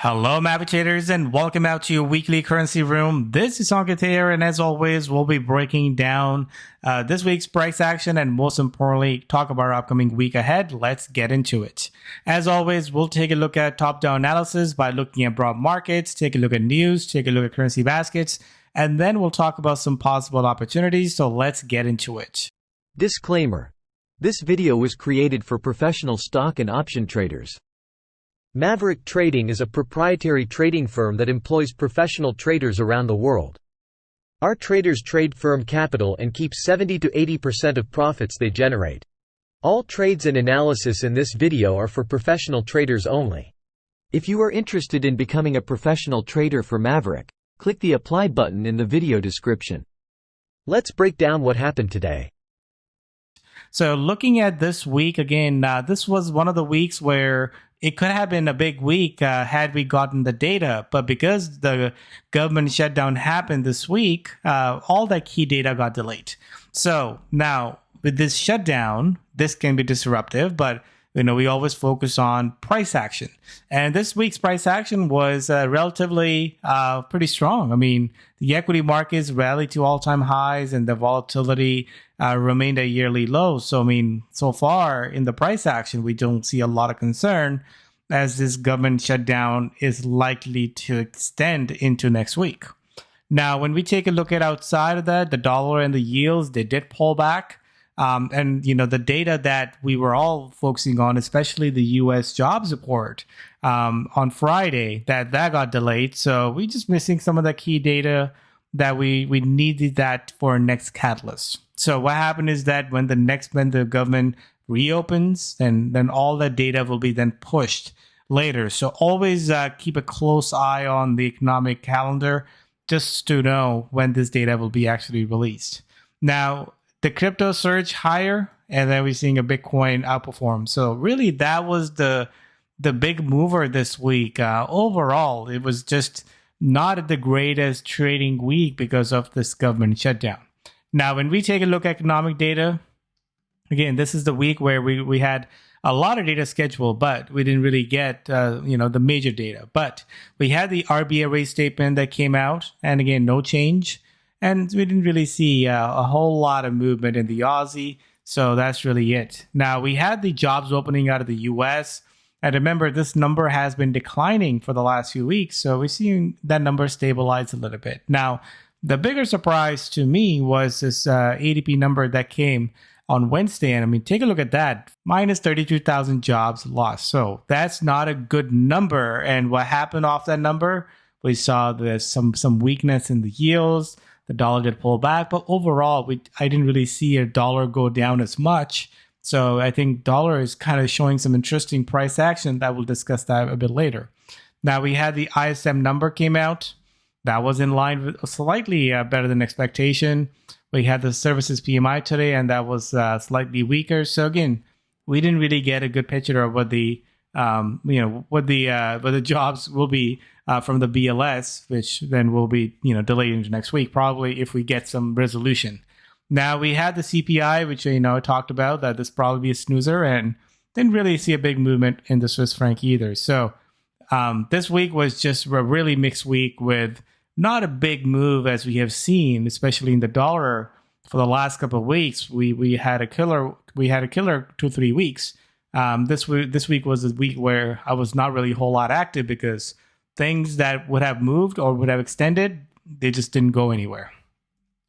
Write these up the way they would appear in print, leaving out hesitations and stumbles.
Hello, Maverick traders, and welcome out to your weekly currency room. This is Ankit here, and as always, we'll be breaking down this week's price action and most importantly, talk about our upcoming week ahead. Let's get into it. As always, we'll take a look at top-down analysis by looking at broad markets, take a look at news, take a look at currency baskets, and then we'll talk about some possible opportunities. So let's get into it. Disclaimer. This video was created for professional stock and option traders. Maverick Trading is a proprietary trading firm that employs professional traders around the world. Our traders trade firm capital and keep 70 to 80% of profits they generate. All trades and analysis in this video are for professional traders only. If you are interested in becoming a professional trader for Maverick, click the apply button in the video description. Let's break down what happened today. So looking at this week again, this was one of the weeks where it could have been a big week had we gotten the data, but because the government shutdown happened this week, all that key data got delayed. So now with this shutdown, this can be disruptive, but we always focus on price action. And this week's price action was relatively pretty strong. I mean, the equity markets rallied to all-time highs and the volatility remained at yearly lows. So, I mean, so far in the price action, we don't see a lot of concern as this government shutdown is likely to extend into next week. Now, when we take a look at outside of that, the dollar and the yields, they did pull back. And the data that we were all focusing on, especially the U.S. jobs report on Friday, that got delayed. So we're just missing some of the key data that we needed that for our next catalyst. So what happened is that when the government reopens, then all that data will be then pushed later. So always keep a close eye on the economic calendar just to know when this data will be actually released. Now, the crypto surge higher, and then we're seeing a Bitcoin outperform. So really, that was the big mover this week. Overall, it was just not the greatest trading week because of this government shutdown. Now, when we take a look at economic data, again, this is the week where we had a lot of data scheduled, but we didn't really get the major data. But we had the RBA rate statement that came out, and again, no change. And we didn't really see a whole lot of movement in the Aussie. So that's really it. Now, we had the jobs opening out of the US. And remember, this number has been declining for the last few weeks. So we're seeing that number stabilize a little bit. Now, the bigger surprise to me was this ADP number that came on Wednesday. And I mean, take a look at that. Minus 32,000 jobs lost. So that's not a good number. And what happened off that number? We saw there's some weakness in the yields. The dollar did pull back, but overall, I didn't really see a dollar go down as much. So I think dollar is kind of showing some interesting price action that we'll discuss that a bit later. Now we had the ISM number came out. That was in line with slightly better than expectation. We had the services PMI today, and that was slightly weaker. So again, we didn't really get a good picture of what the jobs will be from the BLS, which then will be delayed into next week, probably if we get some resolution. Now we had the CPI, which I talked about that this probably be a snoozer, and didn't really see a big movement in the Swiss franc either. So this week was just a really mixed week with not a big move as we have seen, especially in the dollar for the last couple of weeks. We had a killer 2-3 weeks. This week was a week where I was not really a whole lot active because things that would have moved or would have extended, they just didn't go anywhere.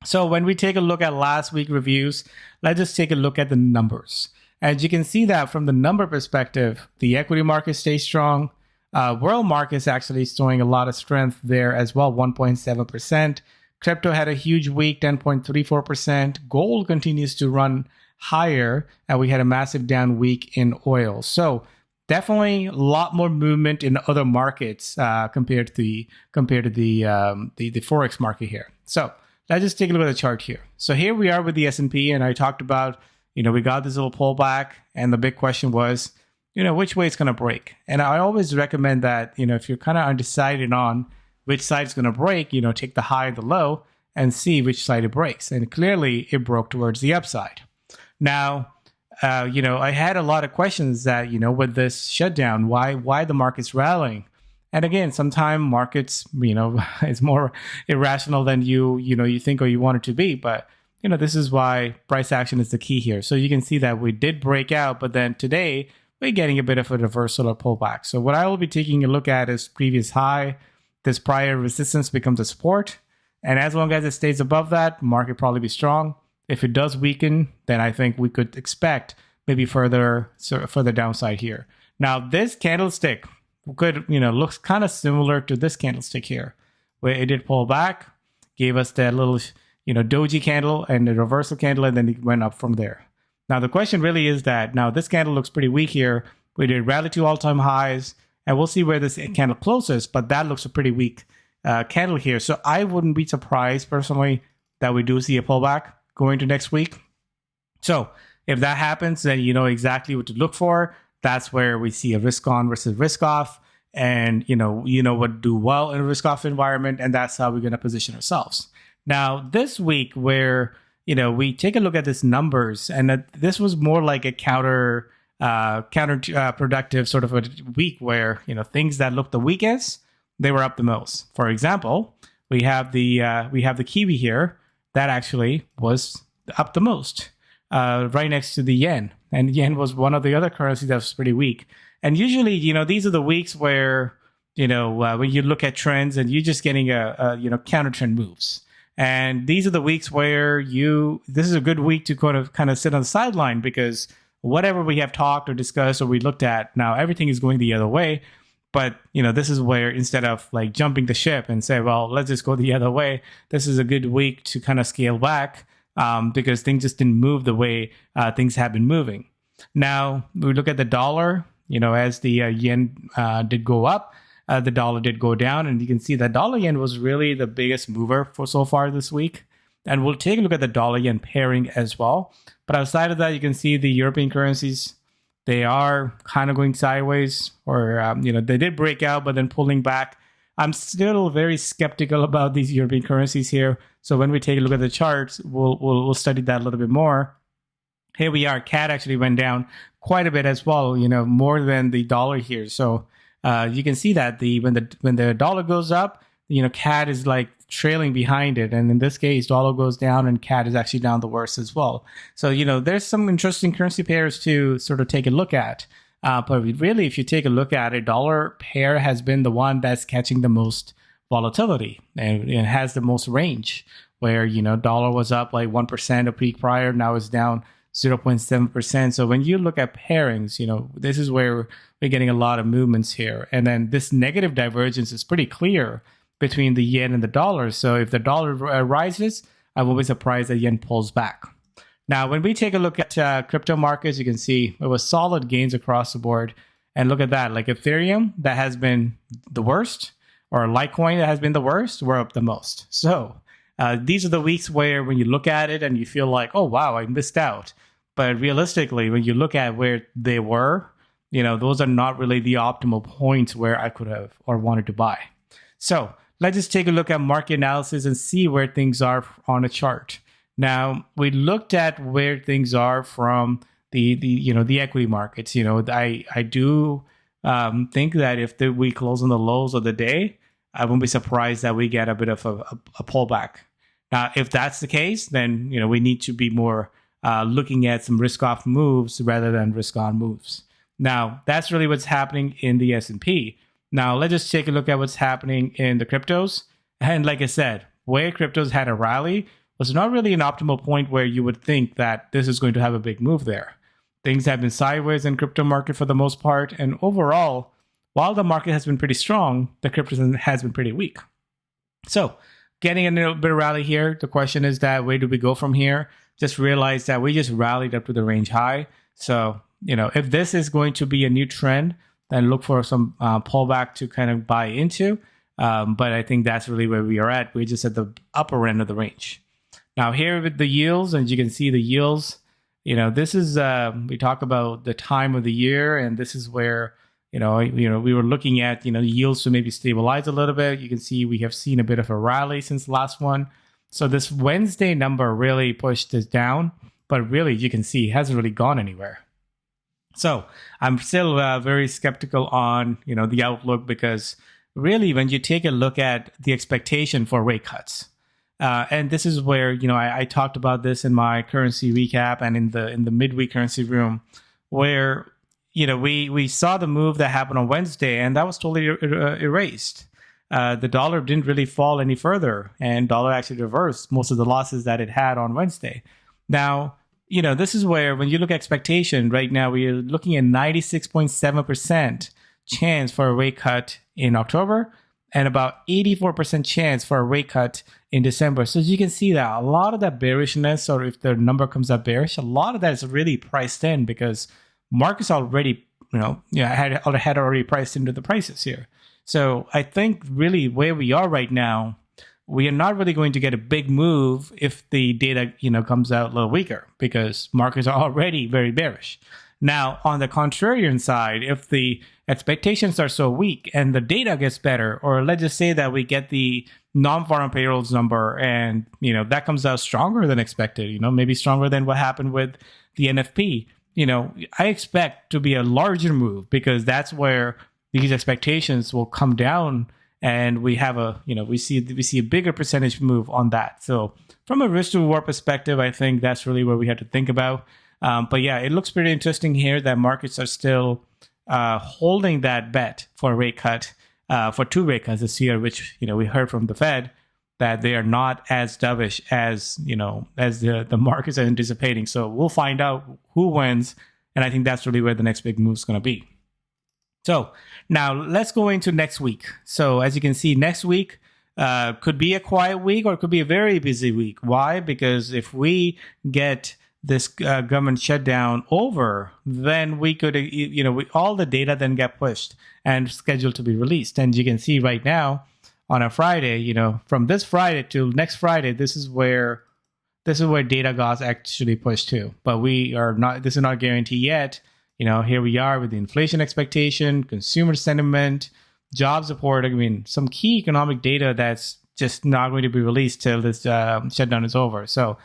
So when we take a look at last week reviews, let's just take a look at the numbers. As you can see that from the number perspective, the equity market stays strong. World markets actually showing a lot of strength there as well, 1.7%. Crypto had a huge week, 10.34%. Gold continues to run higher, and we had a massive down week in oil. So definitely a lot more movement in other markets compared to the Forex market here. So let's just take a look at the chart here. So here we are with the S&P, and I talked about, we got this little pullback, and the big question was, which way it's going to break. And I always recommend that, if you're kind of undecided on which side is going to break, take the high and the low and see which side it breaks. And clearly it broke towards the upside. Now, I had a lot of questions that, with this shutdown, why the market's rallying. And again, sometimes markets, it's more irrational than you think or you want it to be. But this is why price action is the key here. So you can see that we did break out, but then today we're getting a bit of a reversal or pullback. So what I will be taking a look at is previous high. This prior resistance becomes a support. And as long as it stays above that, market probably be strong. If it does weaken, then I think we could expect maybe further downside here. Now, this candlestick looks kind of similar to this candlestick here, where it did pull back, gave us that little, doji candle and the reversal candle, and then it went up from there. Now, the question really is that now this candle looks pretty weak here. We did rally to all-time highs, and we'll see where this candle closes, but that looks a pretty weak candle here. So I wouldn't be surprised personally that we do see a pullback going to next week. So if that happens, then you know exactly what to look for. That's where we see a risk on versus risk off, and you know what do well in a risk off environment, and that's how we're going to position ourselves. Now this week, where we take a look at these numbers, and this was more like a counterproductive sort of a week where things that looked the weakest, they were up the most. For example, we have the Kiwi here that actually was up the most, right next to the yen. And yen was one of the other currencies that was pretty weak. And usually, these are the weeks where, when you look at trends and you're just getting counter trend moves. And these are the weeks where this is a good week to kind of sit on the sideline, because whatever we have talked or discussed or we looked at, now everything is going the other way. But, this is where instead of like jumping the ship and say, well, let's just go the other way, this is a good week to kind of scale back. Because things just didn't move the way things have been moving. Now, we look at the dollar, as the yen did go up, the dollar did go down, and you can see that dollar yen was really the biggest mover for so far this week. And we'll take a look at the dollar yen pairing as well. But outside of that, you can see the European currencies, they are kind of going sideways, or, they did break out, but then pulling back. I'm still very skeptical about these European currencies here. So when we take a look at the charts, we'll study that a little bit more. Here we are. CAD actually went down quite a bit as well, more than the dollar here. So you can see that when the dollar goes up, CAD is like trailing behind it. And in this case, dollar goes down and CAD is actually down the worst as well. So, there's some interesting currency pairs to sort of take a look at. But really, if you take a look at it, dollar pair has been the one that's catching the most volatility, and it has the most range, where, dollar was up like 1% a week prior. Now it's down 0.7%. So when you look at pairings, this is where we're getting a lot of movements here. And then this negative divergence is pretty clear between the yen and the dollar. So if the dollar rises, I won't be surprised that yen pulls back. Now, when we take a look at crypto markets, you can see it was solid gains across the board. And look at that, like Ethereum, that has been the worst, or Litecoin that has been the worst, we're up the most. So these are the weeks where when you look at it and you feel like, oh, wow, I missed out. But realistically, when you look at where they were, those are not really the optimal points where I could have or wanted to buy. So let's just take a look at market analysis and see where things are on a chart. Now, we looked at where things are from the equity markets. I do think that if we close on the lows of the day, I won't be surprised that we get a bit of a pullback. Now, if that's the case, then we need to be more looking at some risk-off moves rather than risk-on moves. Now, that's really what's happening in the S&P. Now, let's just take a look at what's happening in the cryptos. And like I said, where cryptos had a rally was not really an optimal point where you would think that this is going to have a big move there. Things have been sideways in crypto market for the most part. And overall, while the market has been pretty strong, the crypto has been pretty weak. So getting a little bit of rally here, the question is that where do we go from here? Just realize that we just rallied up to the range high. So, if this is going to be a new trend, then look for some pullback to kind of buy into. But I think that's really where we are at. We're just at the upper end of the range. Now here with the yields, and you can see the yields, this is, we talk about the time of the year, and this is where, we were looking at, yields to maybe stabilize a little bit. You can see we have seen a bit of a rally since the last one. So this Wednesday number really pushed this down, but really you can see it hasn't really gone anywhere. So I'm still very skeptical on, the outlook, because really, when you take a look at the expectation for rate cuts, and this is where, I talked about this in my currency recap and in the midweek currency room, where we saw the move that happened on Wednesday, and that was totally erased. The dollar didn't really fall any further, and dollar actually reversed most of the losses that it had on Wednesday. Now, this is where, when you look at expectation right now, we are looking at 96.7% chance for a rate cut in October and about 84% chance for a rate cut in December. So as you can see that a lot of that bearishness, or if the number comes up bearish, a lot of that is really priced in because markets already, had already priced into the prices here. So I think really where we are right now, we are not really going to get a big move if the data, comes out a little weaker because markets are already very bearish. Now, on the contrarian side, if the expectations are so weak and the data gets better, or let's just say that we get the non-farm payrolls number and, that comes out stronger than expected, maybe stronger than what happened with the NFP, I expect to be a larger move because that's where these expectations will come down, and we have we see a bigger percentage move on that. So from a risk to reward perspective, I think that's really what we have to think about. But yeah, it looks pretty interesting here that markets are still holding that bet for a rate cut, for 2 rate cuts this year, which we heard from the Fed that they are not as dovish as as the markets are anticipating. So we'll find out who wins, and I think that's really where the next big move is going to be. So now let's go into next week. So as you can see, next week could be a quiet week or it could be a very busy week. Why? Because if we get this government shutdown over, then we could, all the data then get pushed and scheduled to be released. And you can see right now on a Friday, from this Friday to next Friday, this is where data got actually pushed to. But this is not guaranteed yet. Here we are with the inflation expectation, consumer sentiment, jobs report. Some key economic data that's just not going to be released till this shutdown is over. So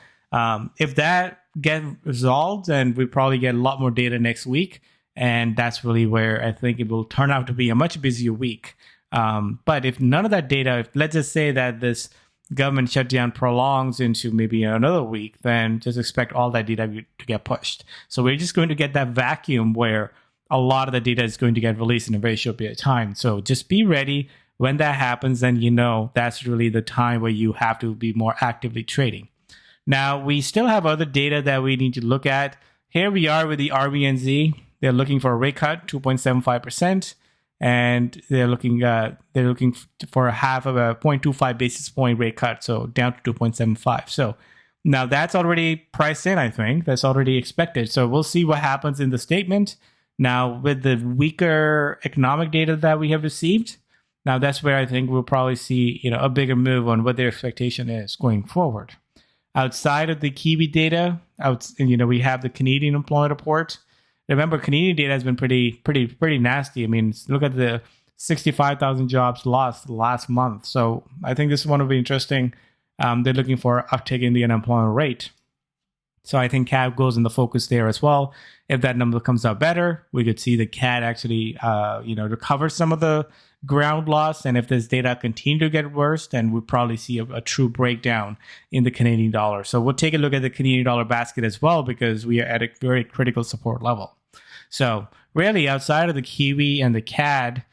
if that gets resolved, then we probably get a lot more data next week. And that's really where I think it will turn out to be a much busier week. But if none of that data, let's just say that this government shutdown prolongs into maybe another week, then just expect all that data to get pushed. So we're just going to get that vacuum where a lot of the data is going to get released in a very short period of time. So just be ready when that happens, then that's really the time where you have to be more actively trading. Now, we still have other data that we need to look at. Here we are with the RBNZ. They're looking for a rate cut, 2.75%. And they're looking for a half of a 0.25 basis point rate cut, so down to 2.75. So now that's already priced in, I think. That's already expected. So we'll see what happens in the statement. Now, with the weaker economic data that we have received, now that's where I think we'll probably see a bigger move on what their expectation is going forward. Outside of the Kiwi data, we have the Canadian employment report. Remember, Canadian data has been pretty nasty. Look at the 65,000 jobs lost last month. So I think this is one of the interesting. They're looking for an uptick in the unemployment rate. So I think CAD goes in the focus there as well. If that number comes out better, we could see the CAD actually, recover some of the ground loss. And if this data continue to get worse, then we'll probably see a true breakdown in the Canadian dollar. So we'll take a look at the Canadian dollar basket as well, because we are at a very critical support level. So really, outside of the Kiwi and the CAD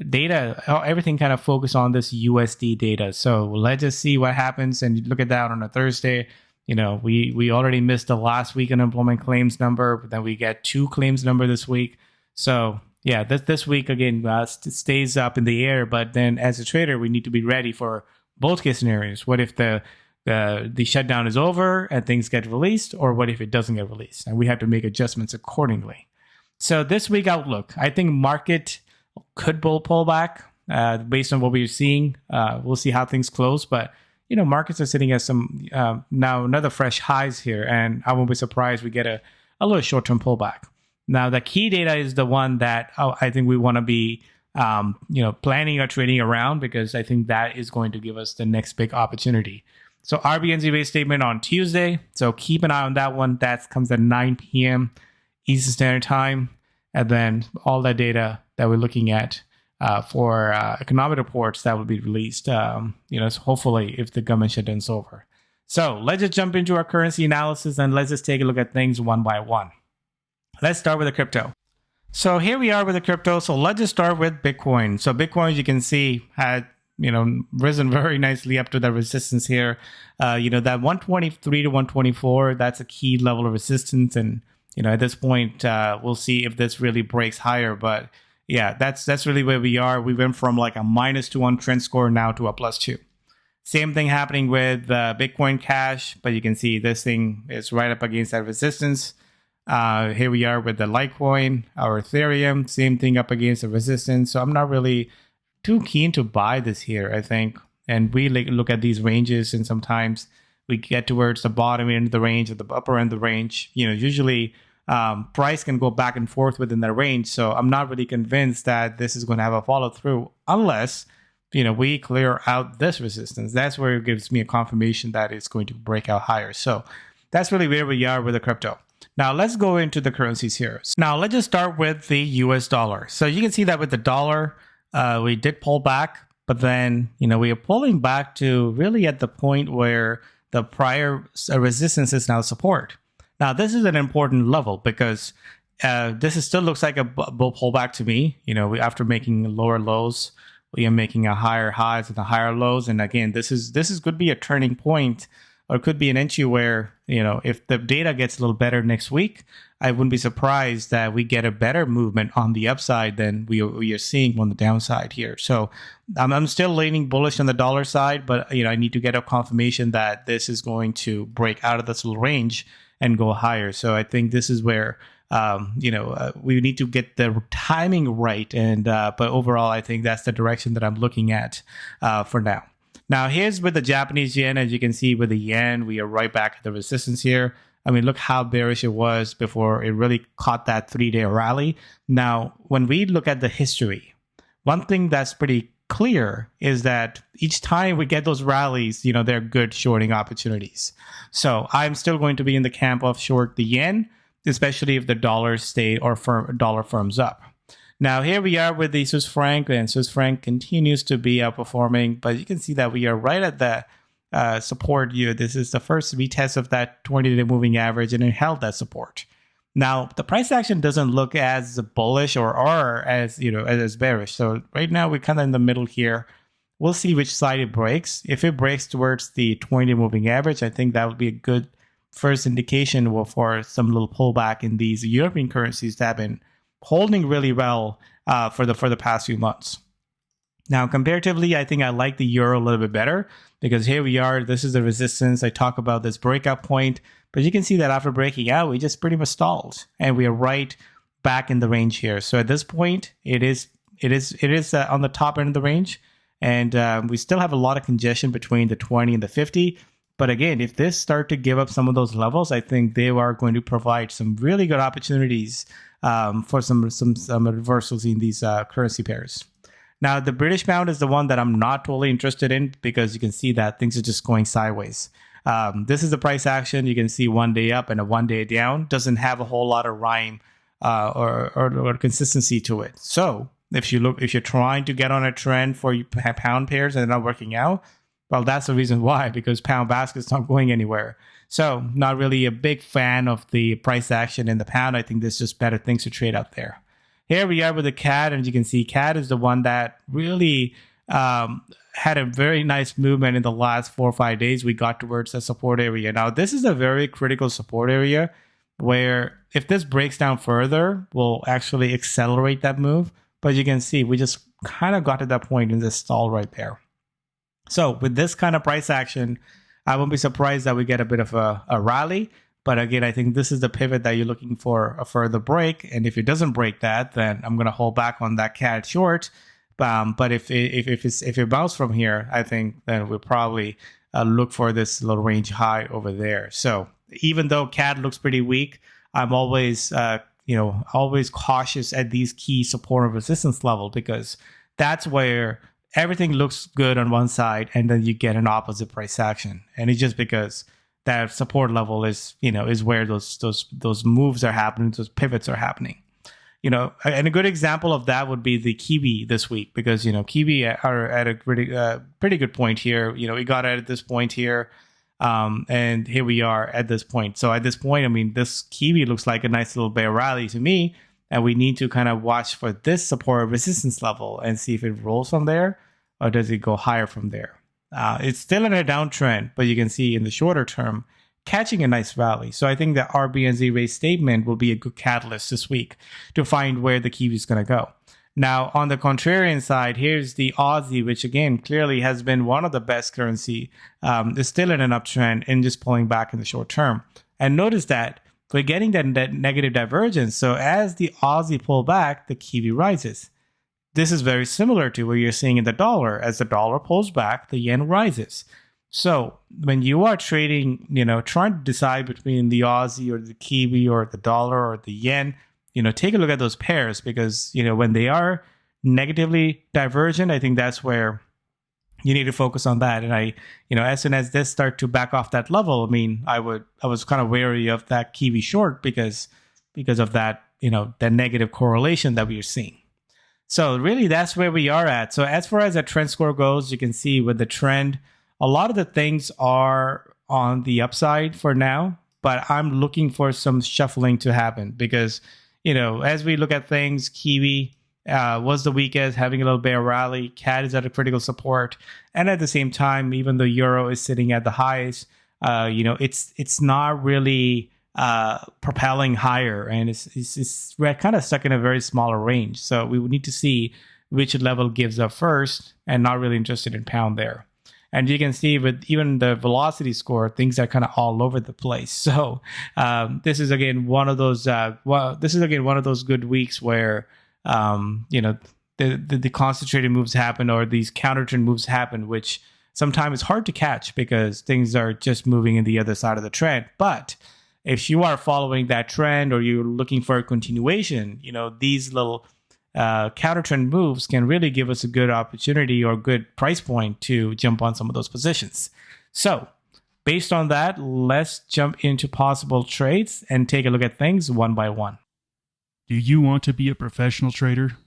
data, everything kind of focus on this USD data. So let's just see what happens. And look at that on a Thursday. We already missed the last week unemployment claims number, but then we get 2 claims number this week. So yeah, this week again stays up in the air. But then as a trader, we need to be ready for both case scenarios. What if the shutdown is over and things get released, or what if it doesn't get released? And we have to make adjustments accordingly. So this week outlook, I think market could pull back based on what we're seeing. We'll see how things close, but markets are sitting at some now another fresh highs here, and I won't be surprised we get a little short-term pullback. Now, the key data is the one that I think we want to be planning or trading around, because I think that is going to give us the next big opportunity. So RBNZ rate statement on Tuesday. So keep an eye on that one. That comes at 9 p.m. Eastern Standard Time. And then all that data that we're looking at for economic reports that will be released. So hopefully if the government shutdown's over. So let's just jump into our currency analysis and let's just take a look at things one by one. Let's start with the crypto. So here we are with the crypto. So let's just start with Bitcoin. So Bitcoin, as you can see, had risen very nicely up to the resistance here. That 123 to 124, that's a key level of resistance. And at this point, we'll see if this really breaks higher. But yeah, that's really where we are. We went from like a -2 on trend score now to a +2. Same thing happening with Bitcoin Cash, but you can see this thing is right up against that resistance. Here we are with the Litecoin, our Ethereum, same thing up against the resistance. So I'm not really too keen to buy this here, I think. And we look at these ranges, and sometimes we get towards the bottom end of the range or the upper end of the range. Usually price can go back and forth within that range. So I'm not really convinced that this is going to have a follow through unless we clear out this resistance. That's where it gives me a confirmation that it's going to break out higher. So that's really where we are with the crypto. Now let's go into the currencies here. Now let's just start with the US dollar. So you can see that with the dollar, we did pull back, but then, we are pulling back to really at the point where the prior resistance is now support. Now this is an important level because this still looks like a bull pullback to me. After making lower lows, we are making a higher highs and the higher lows. And again, this could be a turning point, or it could be an entry where, if the data gets a little better next week, I wouldn't be surprised that we get a better movement on the upside than we are seeing on the downside here. So I'm still leaning bullish on the dollar side, but I need to get a confirmation that this is going to break out of this little range and go higher. So I think this is where we need to get the timing right. And but overall, I think that's the direction that I'm looking at for now. Now, here's with the Japanese yen. As you can see with the yen, we are right back at the resistance here. I mean, look how bearish it was before it really caught that 3-day rally. Now, when we look at the history, one thing that's pretty clear is that each time we get those rallies, they're good shorting opportunities. So I'm still going to be in the camp of short the yen, especially if the dollar dollar firms up. Now, here we are with the Swiss franc, and Swiss franc continues to be outperforming, but you can see that we are right at the support here. This is the first retest of that 20-day moving average, and it held that support. Now, the price action doesn't look as bullish or as bearish. So right now, we're kind of in the middle here. We'll see which side it breaks. If it breaks towards the 20-day moving average, I think that would be a good first indication for some little pullback in these European currencies that have been holding really well for the past few months. Now, comparatively, I think I like the euro a little bit better because here we are. This is the resistance. I talk about this breakout point, but you can see that after breaking out, we just pretty much stalled, and we are right back in the range here. So at this point, it is on the top end of the range, and we still have a lot of congestion between the 20 and the 50. But again, if this start to give up some of those levels, I think they are going to provide some really good opportunities for some reversals in these currency pairs. Now, the British pound is the one that I'm not totally interested in because you can see that things are just going sideways. This is the price action. You can see 1 day up and a 1 day down. Doesn't have a whole lot of rhyme or consistency to it. So if you're trying to get on a trend for pound pairs and they're not working out, well, that's the reason why, because pound basket's not going anywhere. So not really a big fan of the price action in the pound. I think there's just better things to trade out there. Here we are with the CAD, and as you can see, CAD is the one that really had a very nice movement in the last 4 or 5 days. We got towards the support area. Now, this is a very critical support area where if this breaks down further, we'll actually accelerate that move. But you can see we just kind of got to that point in this stall right there. So with this kind of price action, I won't be surprised that we get a bit of a rally. But again, I think this is the pivot that you're looking for a further break. And if it doesn't break that, then I'm going to hold back on that CAD short. But if it bounces from here, I think then we'll probably look for this little range high over there. So even though CAD looks pretty weak, I'm always always cautious at these key support and resistance level, because that's where everything looks good on one side and then you get an opposite price action. And it's just because that support level is where those moves are happening, those pivots are happening. And a good example of that would be the Kiwi this week, because Kiwi are at a pretty good point here. We got at this point here, and here we are at this point. So at this point, I mean, this Kiwi looks like a nice little bear rally to me, and we need to kind of watch for this support resistance level and see if it rolls from there or does it go higher from there. It's still in a downtrend, but you can see in the shorter term catching a nice rally. So I think the RBNZ rate statement will be a good catalyst this week to find where the Kiwi is going to go. Now, on the contrarian side, here's the Aussie, which again clearly has been one of the best currency. Is still in an uptrend and just pulling back in the short term. And notice that we're getting that negative divergence. So as the Aussie pull back, the Kiwi rises. This is very similar to what you're seeing in the dollar. As the dollar pulls back, the yen rises. So when you are trading, trying to decide between the Aussie or the Kiwi or the dollar or the yen, take a look at those pairs, because, when they are negatively divergent, I think that's where you need to focus on that. And as soon as this start to back off that level, I mean, I was kind of wary of that Kiwi short because of that, that negative correlation that we are seeing. So really, that's where we are at. So as far as that trend score goes, you can see with the trend, a lot of the things are on the upside for now, but I'm looking for some shuffling to happen because, as we look at things, Kiwi was the weakest, having a little bear rally. CAD is at a critical support. And at the same time, even though Euro is sitting at the highs, it's not really propelling higher, and we're kind of stuck in a very smaller range. So we would need to see which level gives up first, and not really interested in pound there. And you can see with even the velocity score, things are kind of all over the place. So this is again one of those. Good weeks where the concentrated moves happen, or these counter trend moves happen, which sometimes it's hard to catch because things are just moving in the other side of the trend. But if you are following that trend or you're looking for a continuation, these little counter trend moves can really give us a good opportunity or good price point to jump on some of those positions. So based on that, let's jump into possible trades and take a look at things one by one. Do you want to be a professional trader?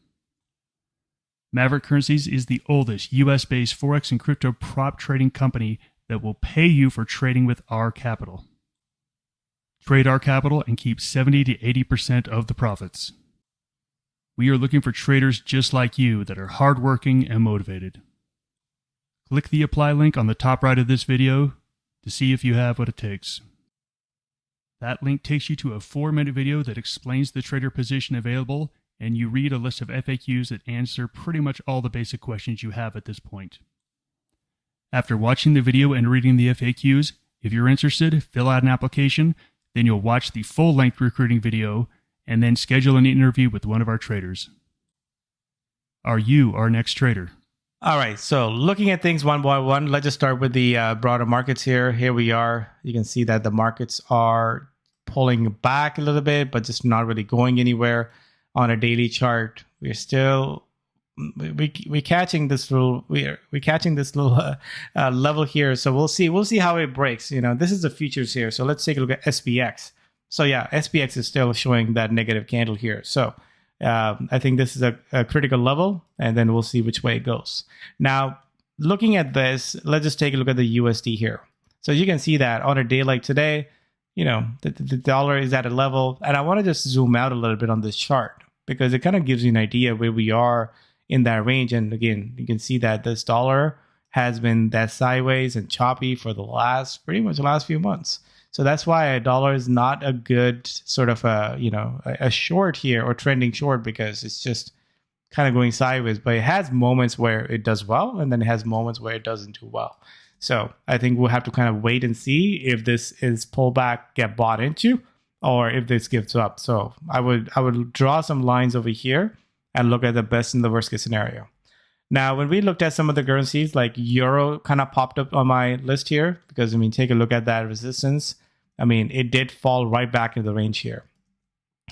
Maverick Currencies is the oldest US-based Forex and crypto prop trading company that will pay you for trading with our capital. Trade our capital and keep 70 to 80% of the profits. We are looking for traders just like you that are hardworking and motivated. Click the apply link on the top right of this video to see if you have what it takes. That link takes you to a 4-minute video that explains the trader position available, and you read a list of FAQs that answer pretty much all the basic questions you have at this point. After watching the video and reading the FAQs, if you're interested, fill out an application, then you'll watch the full-length recruiting video, and then schedule an interview with one of our traders. Are you our next trader? All right, so looking at things one by one, let's just start with the broader markets here. Here we are. You can see that the markets are pulling back a little bit, but just not really going anywhere. On a daily chart, we're still we're catching this little level here. So we'll see how it breaks. This is the futures here. So let's take a look at SPX. So yeah, SPX is still showing that negative candle here. So I think this is a critical level, and then we'll see which way it goes. Now, looking at this, let's just take a look at the USD here. So you can see that on a day like today, the dollar is at a level, and I want to just zoom out a little bit on this chart because it kind of gives you an idea where we are in that range. And again, you can see that this dollar has been that sideways and choppy for pretty much the last few months. So that's why a dollar is not a good sort of a short here or trending short, because it's just kind of going sideways. But it has moments where it does well, and then it has moments where it doesn't do well. So I think we'll have to kind of wait and see if this is pullback get bought into, or if this gives up. So I would draw some lines over here and look at the best and the worst case scenario. Now, when we looked at some of the currencies, like Euro kind of popped up on my list here, because take a look at that resistance. It did fall right back into the range here.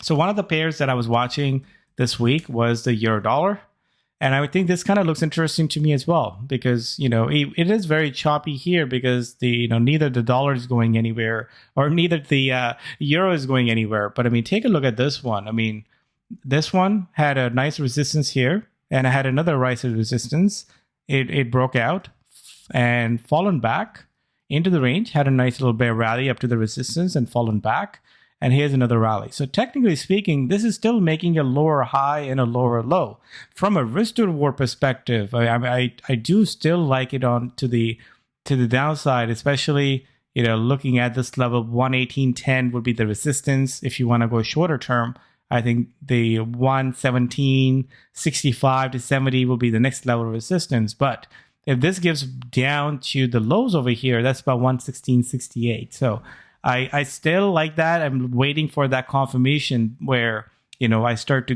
So one of the pairs that I was watching this week was the Euro dollar. And I would think this kind of looks interesting to me as well, because, it is very choppy here because neither the dollar is going anywhere or neither the Euro is going anywhere. But take a look at this one. This one had a nice resistance here, and I had another rise of resistance. It broke out and fallen back into the range, had a nice little bear rally up to the resistance and fallen back. And here's another rally. So technically speaking, this is still making a lower high and a lower low. From a risk to reward perspective, I do still like it on to the downside, especially looking at this level. 118.10 would be the resistance if you want to go shorter term. I think the 117.65 to 70 will be the next level of resistance. But if this gives down to the lows over here, that's about 116.68. So I still like that. I'm waiting for that confirmation where we start to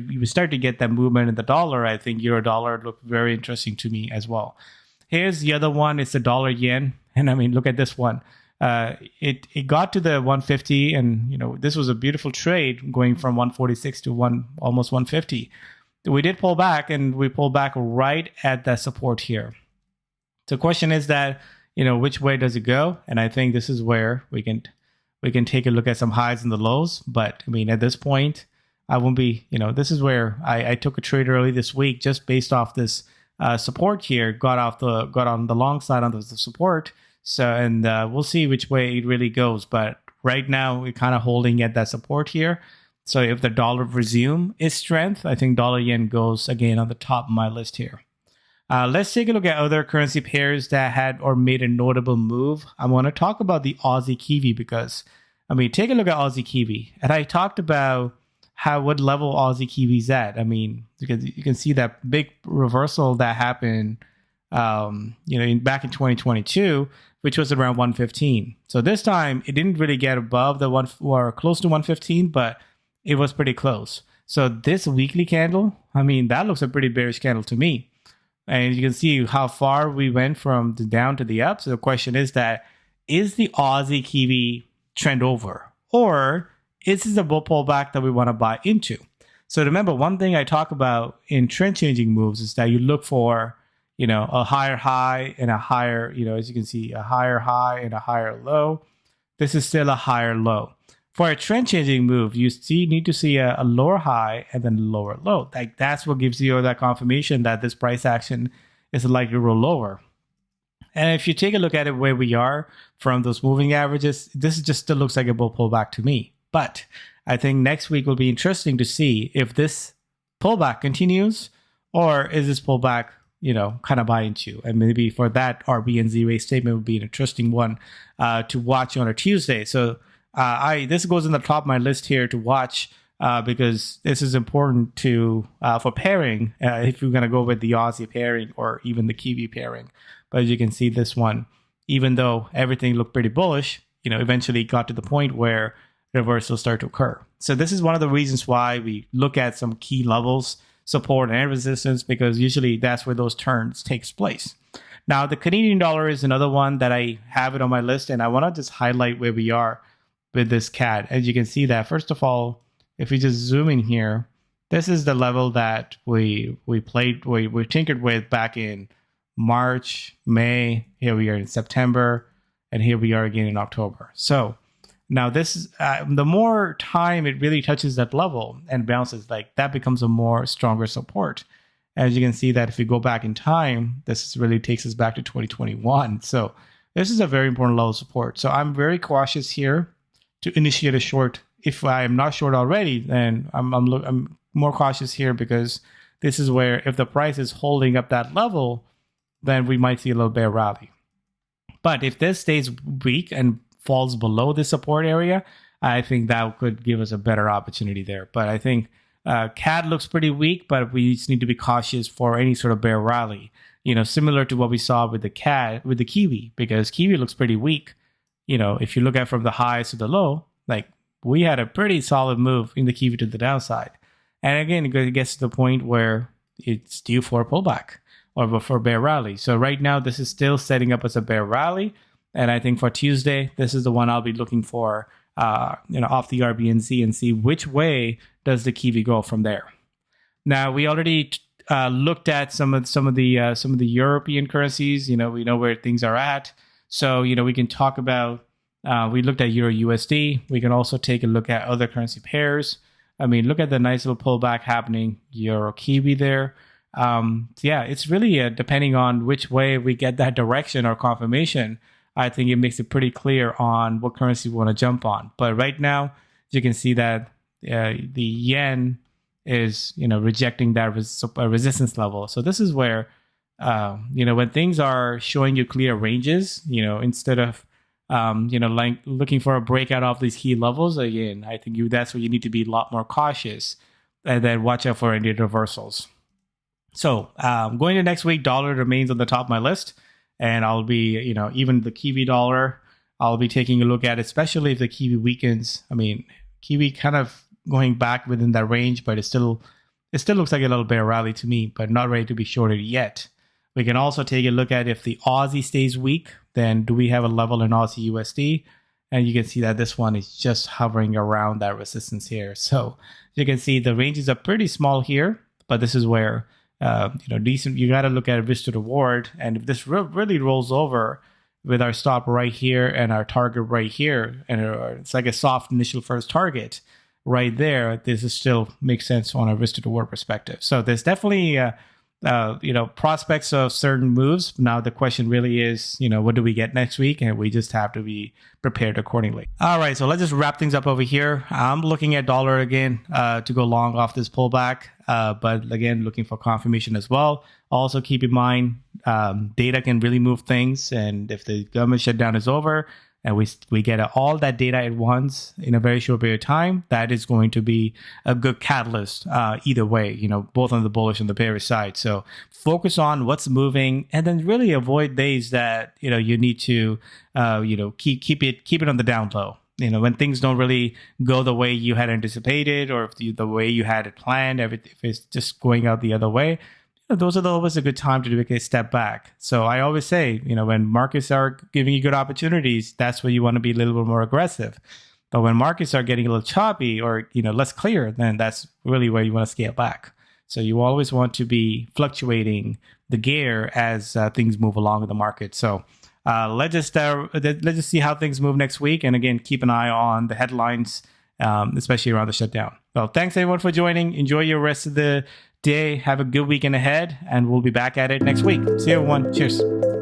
get that movement in the dollar. I think euro dollar looked very interesting to me as well. Here's the other one. It's the dollar yen, and I mean, look at this one. It got to the 150, and this was a beautiful trade going from 146 to almost 150. We did pull back, and we pulled back right at that support here. The question is that which way does it go? And I think this is where we can take a look at some highs and the lows. But I mean, at this point, I won't be. This is where I took a trade early this week just based off this support here. Got on the long side on the support. So, and we'll see which way it really goes. But right now, we're kind of holding at that support here. So if the dollar resume its strength, I think dollar yen goes again on the top of my list here. Let's take a look at other currency pairs that had or made a notable move. I want to talk about the Aussie Kiwi because, I mean, take a look at Aussie Kiwi. And I talked about what level Aussie Kiwi's at. I mean, you can see that big reversal that happened, back in 2022, which was around 115. So this time it didn't really get above the one or close to 115, but it was pretty close. So this weekly candle, I mean, that looks a pretty bearish candle to me. And you can see how far we went from the down to the up. So the question is the Aussie Kiwi trend over? Or is this a bull pullback that we want to buy into? So remember, one thing I talk about in trend changing moves is that you look for, a higher high and a higher, as you can see, a higher high and a higher low. This is still a higher low. For a trend changing move, you need to see a lower high and then a lower low. Like that's what gives you that confirmation that this price action is likely to roll lower. And if you take a look at it where we are from those moving averages, this just still looks like a bull pullback to me. But I think next week will be interesting to see if this pullback continues or is this pullback, kind of buy into. And maybe for that, RB and Z-Ray statement would be an interesting one to watch on a Tuesday. So this goes in the top of my list here to watch because this is important for pairing if you're going to go with the Aussie pairing or even the Kiwi pairing. But as you can see, this one, even though everything looked pretty bullish, eventually got to the point where reversals start to occur. So this is one of the reasons why we look at some key levels, support and resistance, because usually that's where those turns takes place. Now, the Canadian dollar is another one that I have it on my list, and I want to just highlight where we are with this CAD. As you can see that, first of all, if we just zoom in here, this is the level that we tinkered with back in March, May. Here we are in September, and here we are again in October. So now this, the more time it really touches that level and bounces, like that becomes a more stronger support. As you can see that if we go back in time, this really takes us back to 2021. So this is a very important level of support. So I'm very cautious here to initiate a short. If I am not short already, then I'm more cautious here because this is where if the price is holding up that level, then we might see a little bear rally. But if this stays weak and falls below the support area, I think that could give us a better opportunity there. But I think CAD looks pretty weak, but we just need to be cautious for any sort of bear rally. Similar to what we saw with the Kiwi, because Kiwi looks pretty weak. If you look at from the highs to the low, like we had a pretty solid move in the Kiwi to the downside. And again, it gets to the point where it's due for a pullback or for a bear rally. So right now, this is still setting up as a bear rally. And I think for Tuesday, this is the one I'll be looking for, off the RBNZ and see which way does the Kiwi go from there. Now, we already looked at some of the European currencies. We know where things are at. So, we can talk about, we looked at Euro USD. We can also take a look at other currency pairs. I mean, look at the nice little pullback happening. Your Kiwi there. Yeah, it's really depending on which way we get that direction or confirmation. I think it makes it pretty clear on what currency we want to jump on. But right now, you can see that the yen is, rejecting that resistance level. So this is where, when things are showing you clear ranges, instead of, like looking for a breakout off these key levels, again, I think that's where you need to be a lot more cautious and then watch out for any reversals. So going to next week, dollar remains on the top of my list. And I'll be, even the Kiwi dollar, I'll be taking a look at, especially if the Kiwi weakens. I mean, Kiwi kind of going back within that range, but it still looks like a little bear rally to me, but not ready to be shorted yet. We can also take a look at if the Aussie stays weak, then do we have a level in Aussie USD? And you can see that this one is just hovering around that resistance here. So you can see the ranges are pretty small here, but this is where decent. You got to look at risk to reward, and if this really rolls over with our stop right here and our target right here, and it's like a soft initial first target right there, this is still makes sense on a risk to reward perspective. So there's definitely prospects of certain moves. Now the question really is, what do we get next week? And we just have to be prepared accordingly. All right, so let's just wrap things up over here. I'm looking at dollar again to go long off this pullback, but again, looking for confirmation as well. Also keep in mind, data can really move things, and if the government shutdown is over, and we get all that data at once in a very short period of time, that is going to be a good catalyst either way, both on the bullish and the bearish side. So focus on what's moving, and then really avoid days that you need to keep it on the down low. When things don't really go the way you had anticipated, or if the way you had it planned, if it's just going out the other way, those are always a good time to take a step back. So I always say, when markets are giving you good opportunities, that's where you want to be a little bit more aggressive. But when markets are getting a little choppy or, less clear, then that's really where you want to scale back. So you always want to be fluctuating the gear as things move along in the market. So let's just see how things move next week. And again, keep an eye on the headlines, especially around the shutdown. Well, thanks everyone for joining. Enjoy your rest of the day. Have a good weekend ahead, and we'll be back at it next week. See you everyone. Cheers.